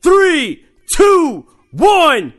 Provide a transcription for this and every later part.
3, 2, 1.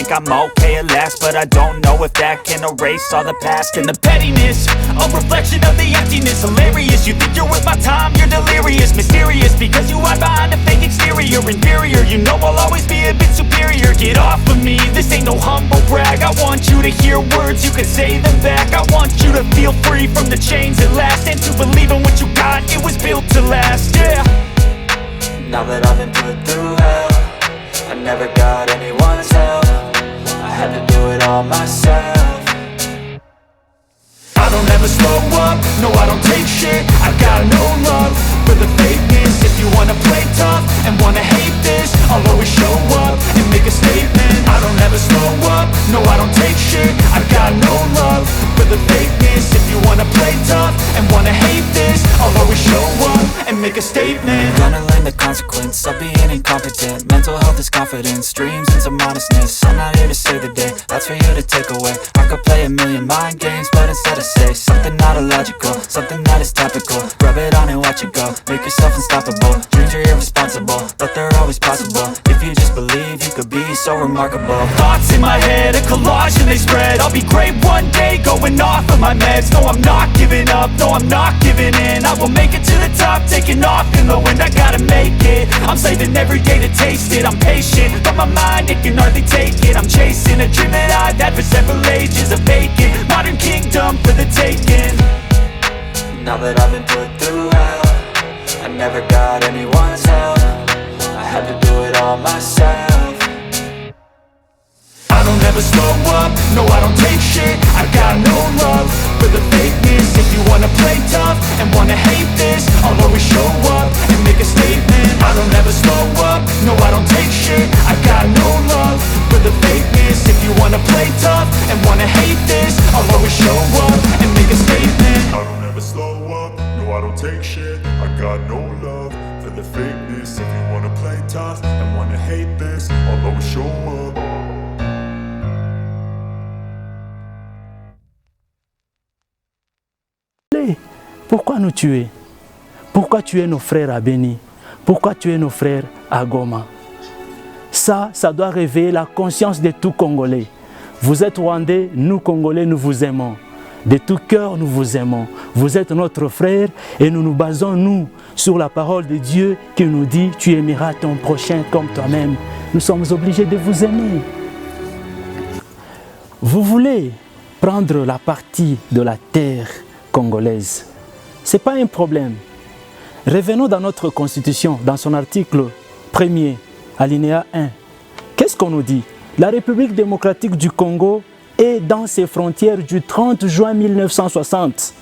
I'm okay at last, but I don't know if that can erase all the past. And the pettiness, a reflection of the emptiness. Hilarious, you think you're worth my time, you're delirious. Mysterious, because you hide behind a fake exterior. Inferior, you know I'll always be a bit superior. Get off of me, this ain't no humble brag. I want you to hear words, you can say them back. I want you to feel free from the chains at last, and to believe in what you got, it was built to last, yeah. Now that I've been put through hell, I never got anyone's help. I had to do it all myself. I don't ever slow up, no I don't take shit. I got no love for the fakeness. If you wanna play tough and wanna hate this, I'll always show up and make a statement. I don't ever slow up, no I don't take shit. I got no love for the fakeness. If you wanna play tough and wanna hate this, I'll always show up and make a statement. Gonna learn the consequence of being incompetent. Mental health is confidence, dreams and some honestness. I'm not here to save the day, that's for you to take away. I could play a million mind games, but instead I say something not illogical, something that is topical. Rub it on and watch it go, make yourself unstoppable. Dreams are irresponsible, but they're always possible. If you just believe, you could be so remarkable. Thoughts in my head, a collage and they spread. I'll be great one day, going off of my meds. No, I'm not giving up, no, I'm not giving in. I will make it to the top, taking off in the wind. I gotta make it, I'm saving every day to taste it. I'm patient, but my mind, it can hardly take it. I'm chasing a dream that I've had for several ages. A vacant, modern kingdom for the taking. Now that I've been put through hell, I never got anyone's help. I had to do it all myself. I don't ever slow up, no I don't take shit. I got no love for the fakeness. If you wanna play tough and wanna hate this, I'll always show up and make a statement. I don't ever slow up, no I don't take shit. I got no love for the fakeness. If you wanna play tough and wanna hate this, I'll always show up and make a statement. I don't ever slow up, no I don't take shit. I got no love for the fakeness. If you wanna play tough and wanna hate this, I'll always show up. Pourquoi nous tuer? Pourquoi tuer nos frères à Beni? Pourquoi tuer nos frères à Goma? Ça doit réveiller la conscience de tout Congolais. Vous êtes Rwandais, nous Congolais, nous vous aimons. De tout cœur, nous vous aimons. Vous êtes notre frère et nous nous basons, nous, sur la parole de Dieu qui nous dit « Tu aimeras ton prochain comme toi-même ». Nous sommes obligés de vous aimer. Vous voulez prendre la partie de la terre congolaise. Ce n'est pas un problème. Revenons dans notre constitution, dans son article 1er, alinéa 1. Qu'est-ce qu'on nous dit? La République démocratique du Congo est dans ses frontières du 30 juin 1960.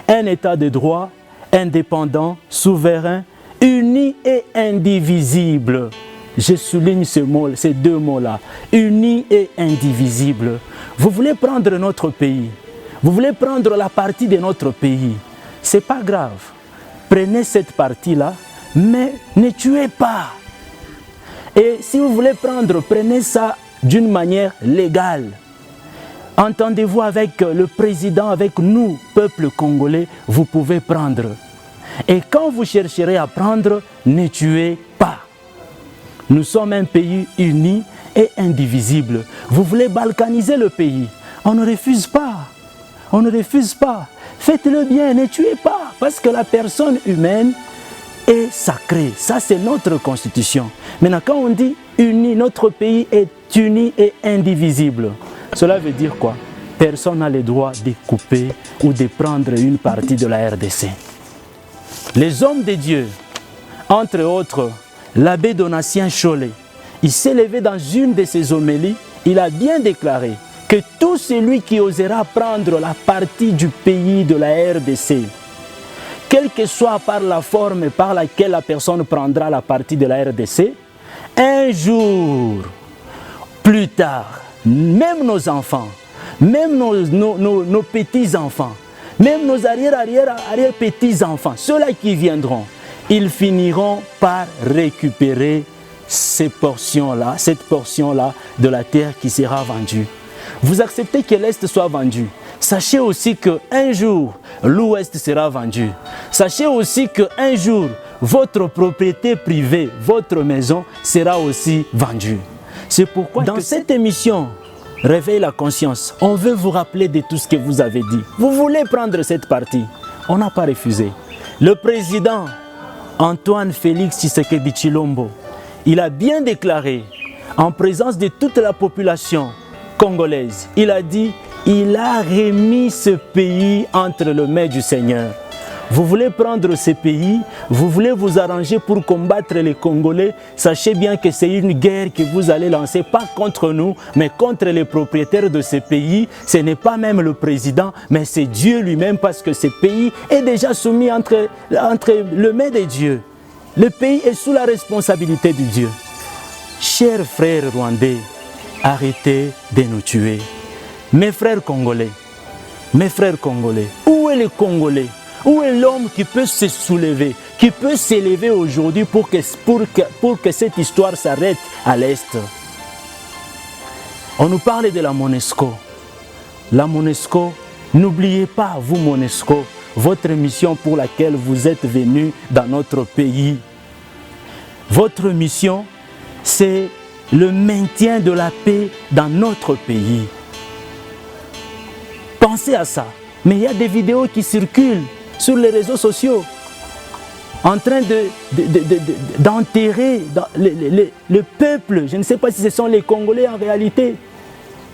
Un État de droit, indépendant, souverain, uni et indivisible. Je souligne ces deux mots-là. Uni et indivisible. Vous voulez prendre notre pays. Vous voulez prendre la partie de notre pays. Ce n'est pas grave. Prenez cette partie-là, mais ne tuez pas. Et si vous voulez prendre, prenez ça d'une manière légale. Entendez-vous avec le président, avec nous, peuple congolais, vous pouvez prendre. Et quand vous chercherez à prendre, ne tuez pas. Nous sommes un pays uni et indivisible. Vous voulez balkaniser le pays. On ne refuse pas. On ne refuse pas. Faites-le bien, ne tuez pas. Parce que la personne humaine est sacrée. Ça, c'est notre constitution. Maintenant, quand on dit uni, notre pays est uni et indivisible. Cela veut dire quoi? Personne n'a le droit de couper ou de prendre une partie de la RDC. Les hommes de Dieu, entre autres, l'abbé Donatien Cholet, il s'est levé dans une de ses homélies, il a bien déclaré que tout celui qui osera prendre la partie du pays de la RDC, quelle que soit par la forme par laquelle la personne prendra la partie de la RDC, un jour, plus tard, même nos enfants, même nos petits-enfants, même nos arrière-petits-enfants, ceux-là qui viendront, ils finiront par récupérer cette portion-là de la terre qui sera vendue. Vous acceptez que l'Est soit vendu. Sachez aussi qu'un jour, l'Ouest sera vendu. Sachez aussi qu'un jour, votre propriété privée, votre maison sera aussi vendue. C'est pourquoi dans cette émission, Réveille la conscience, on veut vous rappeler de tout ce que vous avez dit. Vous voulez prendre cette partie, on n'a pas refusé. Le président Antoine Félix Tshisekedi Tshilombo, il a bien déclaré, en présence de toute la population congolaise, il a dit, il a remis ce pays entre les mains du Seigneur. Vous voulez prendre ce pays, vous voulez vous arranger pour combattre les Congolais, sachez bien que c'est une guerre que vous allez lancer, pas contre nous, mais contre les propriétaires de ce pays. Ce n'est pas même le président, mais c'est Dieu lui-même, parce que ce pays est déjà soumis entre les mains de Dieu. Le pays est sous la responsabilité de Dieu. Chers frères rwandais, arrêtez de nous tuer. Mes frères congolais, où est le Congolais? Où est l'homme qui peut se soulever, qui peut s'élever aujourd'hui pour que cette histoire s'arrête à l'Est? On nous parle de la Monusco. La Monusco, n'oubliez pas, vous Monusco, votre mission pour laquelle vous êtes venus dans notre pays. Votre mission, c'est le maintien de la paix dans notre pays. Pensez à ça. Mais il y a des vidéos qui circulent sur les réseaux sociaux, en train d'enterrer le peuple. Je ne sais pas si ce sont les Congolais en réalité,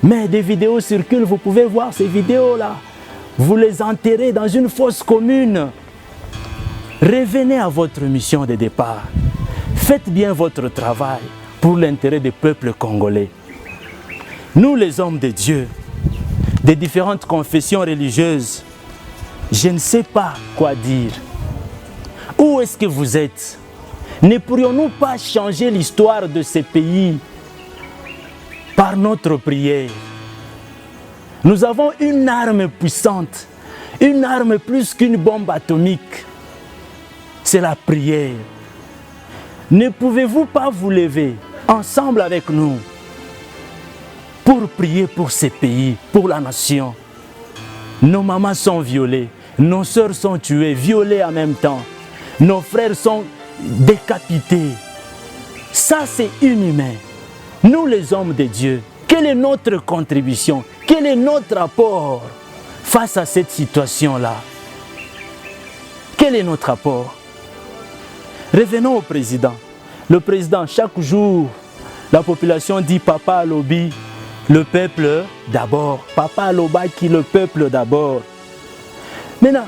mais des vidéos circulent, vous pouvez voir ces vidéos-là. Vous les enterrez dans une fosse commune. Revenez à votre mission de départ. Faites bien votre travail pour l'intérêt des peuples congolais. Nous, les hommes de Dieu, des différentes confessions religieuses, je ne sais pas quoi dire. Où est-ce que vous êtes? Ne pourrions-nous pas changer l'histoire de ce pays par notre prière? Nous avons une arme puissante, une arme plus qu'une bombe atomique. C'est la prière. Ne pouvez-vous pas vous lever ensemble avec nous pour prier pour ce pays, pour la nation? Nos mamans sont violées. Nos sœurs sont tuées, violées en même temps. Nos frères sont décapités. Ça, c'est inhumain. Nous, les hommes de Dieu, quelle est notre contribution? Quel est notre apport face à cette situation-là? Quel est notre apport? Revenons au président. Le président, chaque jour, la population dit Papa Alobi, le peuple d'abord. Papa Alobaki, le peuple d'abord. Maintenant,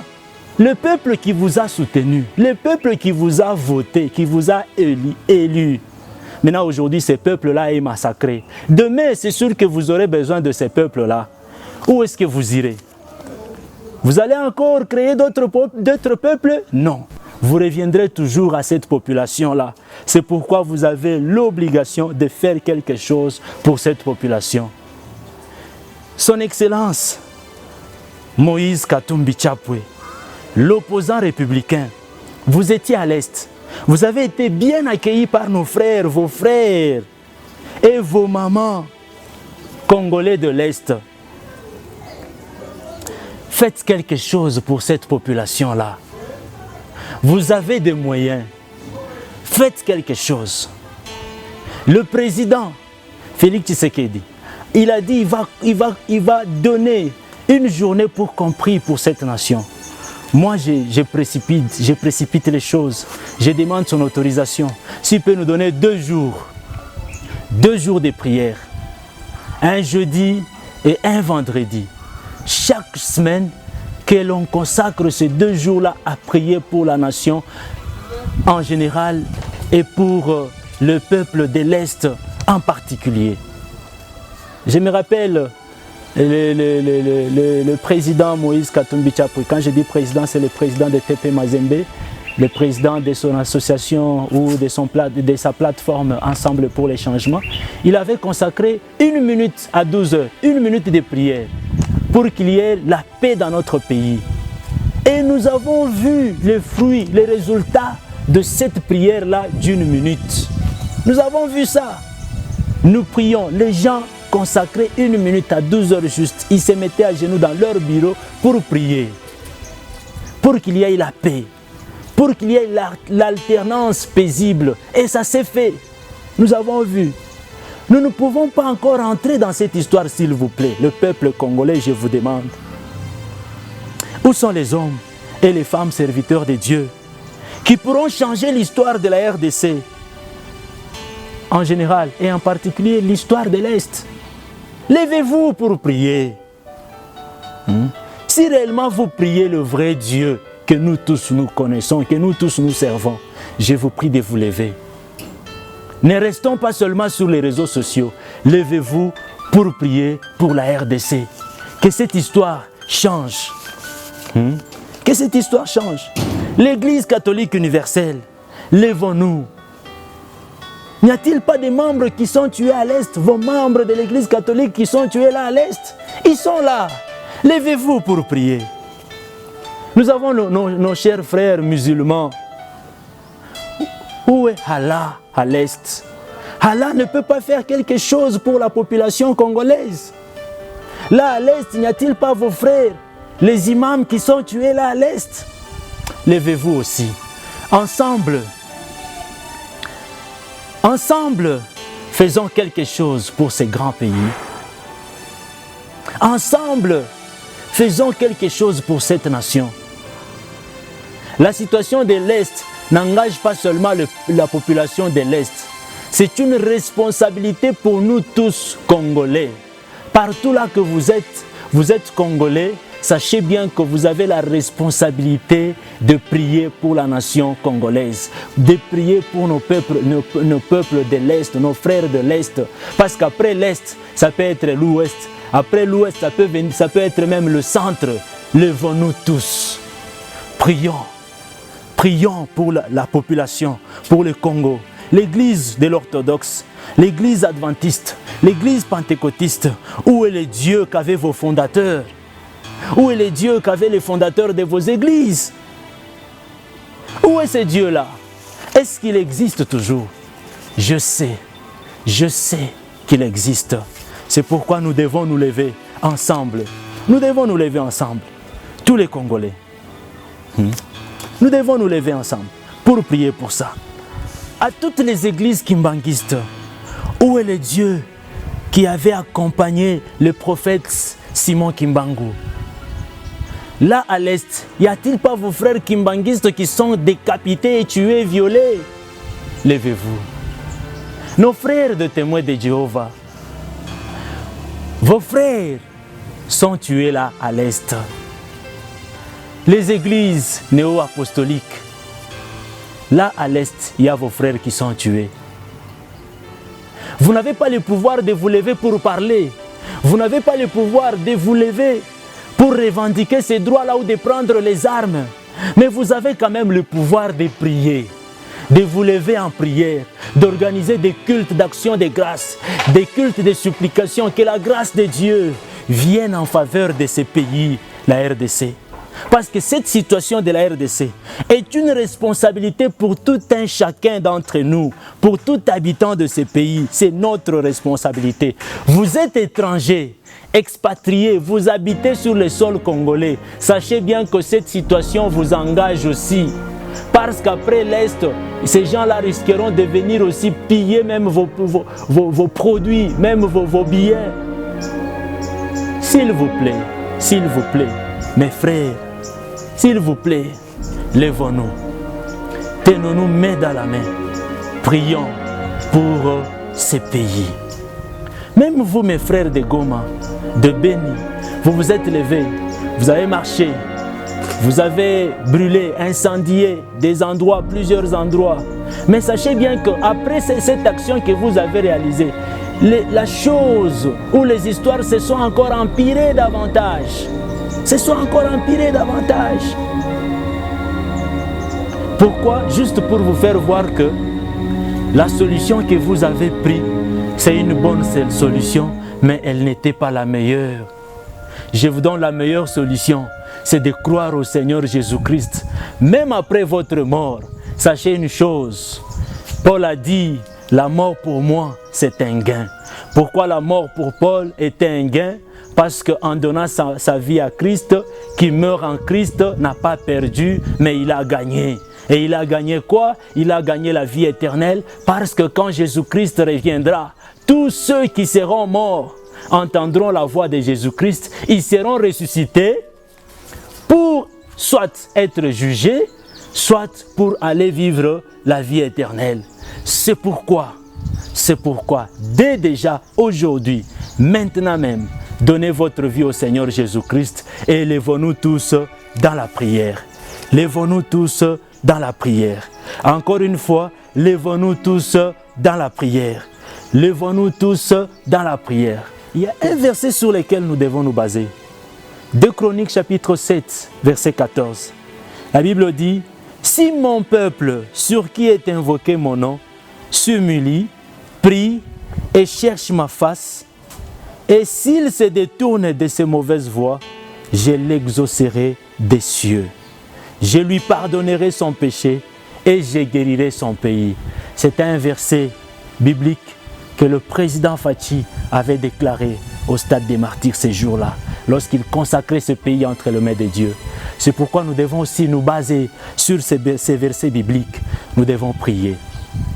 le peuple qui vous a soutenu, le peuple qui vous a voté, qui vous a élu, Maintenant, aujourd'hui, ces peuples-là est massacré. Demain, c'est sûr que vous aurez besoin de ces peuples-là. Où est-ce que vous irez? Vous allez encore créer d'autres peuples? Non. Vous reviendrez toujours à cette population-là. C'est pourquoi vous avez l'obligation de faire quelque chose pour cette population. Son Excellence, Moïse Katumbi Chapwe, l'opposant républicain, vous étiez à l'Est. Vous avez été bien accueillis par nos frères, vos frères et vos mamans congolais de l'Est. Faites quelque chose pour cette population-là. Vous avez des moyens. Faites quelque chose. Le président Félix Tshisekedi, il a dit il va donner une journée pour qu'on prie pour cette nation. Moi, je précipite les choses. Je demande son autorisation. S'il peut nous donner 2 jours de prière, un jeudi et un vendredi, chaque semaine, que l'on consacre ces 2 jours-là à prier pour la nation en général et pour le peuple de l'Est en particulier. Je me rappelle le président Moïse Katumbi Chapwe. Quand je dis président, c'est le président de TP Mazembe, le président de son association ou de sa plateforme Ensemble pour les changements. Il avait consacré 1 minute à 12 heures, 1 minute de prière pour qu'il y ait la paix dans notre pays. Et nous avons vu les fruits, les résultats de cette prière-là d'1 minute. Nous avons vu ça. Nous prions, les gens consacraient 1 minute à 12 heures juste. Ils se mettaient à genoux dans leur bureau pour prier. Pour qu'il y ait la paix. Pour qu'il y ait l'alternance paisible. Et ça s'est fait. Nous avons vu. Nous ne pouvons pas encore entrer dans cette histoire, s'il vous plaît. Le peuple congolais, je vous demande. Où sont les hommes et les femmes serviteurs de Dieu qui pourront changer l'histoire de la RDC en général et en particulier l'histoire de l'Est? Levez-vous pour prier. Si réellement vous priez le vrai Dieu que nous tous nous connaissons, que nous tous nous servons, je vous prie de vous lever. Ne restons pas seulement sur les réseaux sociaux. Levez-vous pour prier pour la RDC. Que cette histoire change. Que cette histoire change. L'Église catholique universelle, levons-nous. N'y a-t-il pas des membres qui sont tués à l'Est? Vos membres de l'Église catholique qui sont tués là à l'Est? Ils sont là. Levez-vous pour prier. Nous avons nos chers frères musulmans. Où est Allah à l'Est? Allah ne peut pas faire quelque chose pour la population congolaise. Là à l'Est, n'y a-t-il pas vos frères, les imams qui sont tués là à l'Est? Levez-vous aussi. Ensemble, faisons quelque chose pour ces grands pays. Ensemble, faisons quelque chose pour cette nation. La situation de l'Est n'engage pas seulement la population de l'Est. C'est une responsabilité pour nous tous Congolais. Partout là que vous êtes Congolais, sachez bien que vous avez la responsabilité de prier pour la nation congolaise, de prier pour nos peuples de l'Est, nos frères de l'Est. Parce qu'après l'Est, ça peut être l'Ouest. Après l'Ouest, ça peut être même le centre. Levons-nous tous. Prions. Prions pour la population, pour le Congo. L'église de l'orthodoxe, l'église adventiste, l'église pentecôtiste. Où est le Dieu qu'avaient vos fondateurs? Où est le Dieu qu'avaient les fondateurs de vos églises? Où est ce Dieu-là? Est-ce qu'il existe toujours? Je sais qu'il existe. C'est pourquoi nous devons nous lever ensemble. Nous devons nous lever ensemble, tous les Congolais. Nous devons nous lever ensemble pour prier pour ça. À toutes les églises kimbanguistes, où est le Dieu qui avait accompagné le prophète Simon Kimbangu? Là à l'Est, y a-t-il pas vos frères kimbanguistes qui sont décapités, tués, violés? Levez-vous. Nos frères de témoins de Jéhovah, vos frères sont tués là à l'Est. Les églises néo-apostoliques, là à l'Est, il y a vos frères qui sont tués. Vous n'avez pas le pouvoir de vous lever pour parler. Vous n'avez pas le pouvoir de vous lever pour revendiquer ces droits-là ou de prendre les armes. Mais vous avez quand même le pouvoir de prier, de vous lever en prière, d'organiser des cultes d'action de grâce, des cultes de supplication, que la grâce de Dieu vienne en faveur de ces pays, la RDC. Parce que cette situation de la RDC est une responsabilité pour tout un chacun d'entre nous, pour tout habitant de ce pays. C'est notre responsabilité. Vous êtes étrangers, expatriés, vous habitez sur le sol congolais. Sachez bien que cette situation vous engage aussi. Parce qu'après l'Est, ces gens-là risqueront de venir aussi piller même vos produits, même vos billets. S'il vous plaît, mes frères, s'il vous plaît, lèvons-nous, tenons-nous main dans la main, prions pour ces pays. Même vous, mes frères de Goma, de Beni, vous vous êtes levés, vous avez marché, vous avez brûlé, incendié des endroits, plusieurs endroits. Mais sachez bien qu'après cette action que vous avez réalisée, la chose ou les histoires se sont encore empirées davantage. Pourquoi? Juste pour vous faire voir que la solution que vous avez prise, c'est une bonne solution, mais elle n'était pas la meilleure. Je vous donne la meilleure solution, c'est de croire au Seigneur Jésus-Christ. Même après votre mort, sachez une chose, Paul a dit, la mort pour moi, c'est un gain. Pourquoi la mort pour Paul était un gain? Parce qu'en donnant sa vie à Christ, qui meurt en Christ n'a pas perdu, mais il a gagné. Et il a gagné quoi? Il a gagné la vie éternelle, parce que quand Jésus-Christ reviendra, tous ceux qui seront morts entendront la voix de Jésus-Christ, ils seront ressuscités pour soit être jugés, soit pour aller vivre la vie éternelle. C'est pourquoi, dès déjà aujourd'hui, maintenant même, donnez votre vie au Seigneur Jésus-Christ et lèvons-nous tous dans la prière. Lèvons-nous tous dans la prière. Encore une fois, lèvons-nous tous dans la prière. Lèvons-nous tous dans la prière. Il y a un verset sur lequel nous devons nous baser. 2 Chroniques chapitre 7, verset 14. La Bible dit, « Si mon peuple, sur qui est invoqué mon nom, s'humilie, prie et cherche ma face, et s'il se détourne de ses mauvaises voies, je l'exaucerai des cieux. Je lui pardonnerai son péché et je guérirai son pays. » C'est un verset biblique que le président Fachi avait déclaré au stade des martyrs ces jours-là, lorsqu'il consacrait ce pays entre les mains de Dieu. C'est pourquoi nous devons aussi nous baser sur ces versets bibliques. Nous devons prier.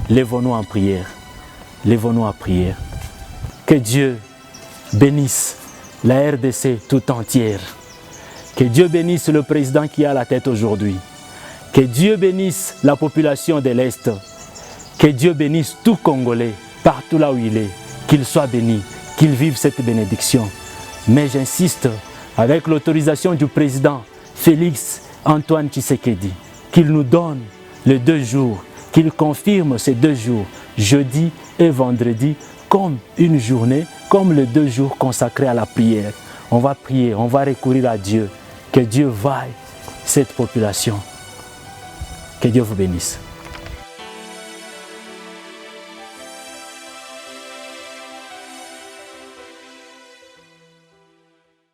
Lèvons-nous en prière. Lèvons-nous en prière. Que Dieu bénisse la RDC tout entière. Que Dieu bénisse le président qui est à la tête aujourd'hui. Que Dieu bénisse la population de l'Est. Que Dieu bénisse tout Congolais, partout là où il est. Qu'il soit béni, qu'il vive cette bénédiction. Mais j'insiste, avec l'autorisation du président Félix Antoine Tshisekedi, qu'il nous donne les 2 jours, qu'il confirme ces 2 jours, jeudi et vendredi, comme une journée, comme les 2 jours consacrés à la prière. On va prier, on va recourir à Dieu. Que Dieu vaille cette population. Que Dieu vous bénisse.